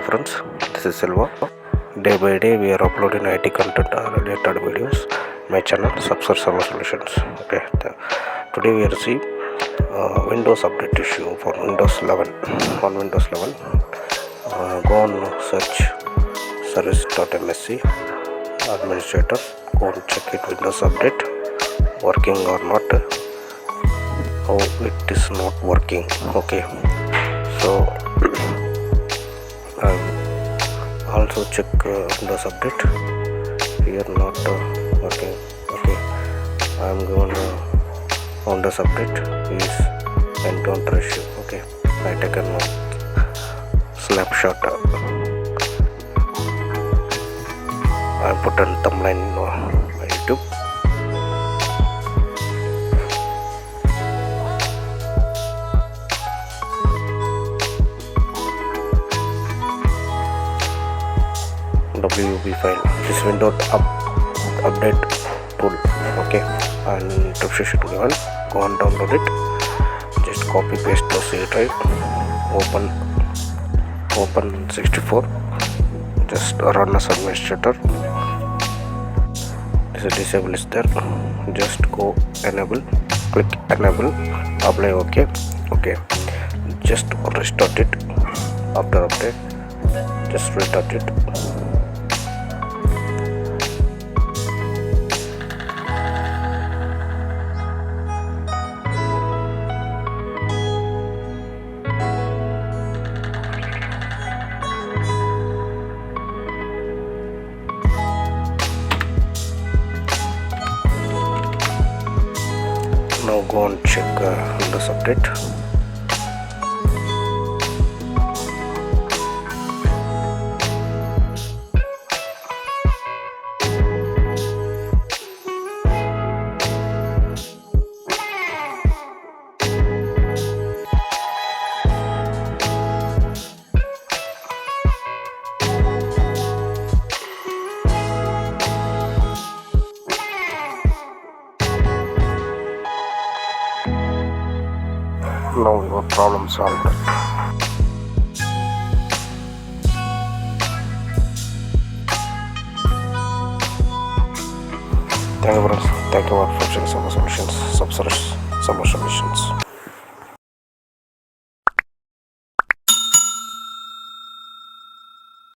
friends, this is Silva. Day by day we are uploading IT content related videos. My channel Subscribe Server Solutions. Okay, today we are see Windows update issue for Windows 11. On Windows 11, go on search service.msc administrator. Go and check it Windows update working or not. How it is not working. Okay, so also check Windows update here not working. Okay, I am going Windows update is encounter issue. Okay, I take a snapshot. I put a thumbnail on my YouTube. WB file, this window update tool. Okay, and description given. Go and download it. Just copy paste to C drive. Open 64. Just run as administrator. This disable is there. Just go enable. Click enable. Apply. Okay. Okay. Just restart it. After update, just restart it. Now go and check Windows update. Now your problem solved. Thank you for watching Summer Solutions.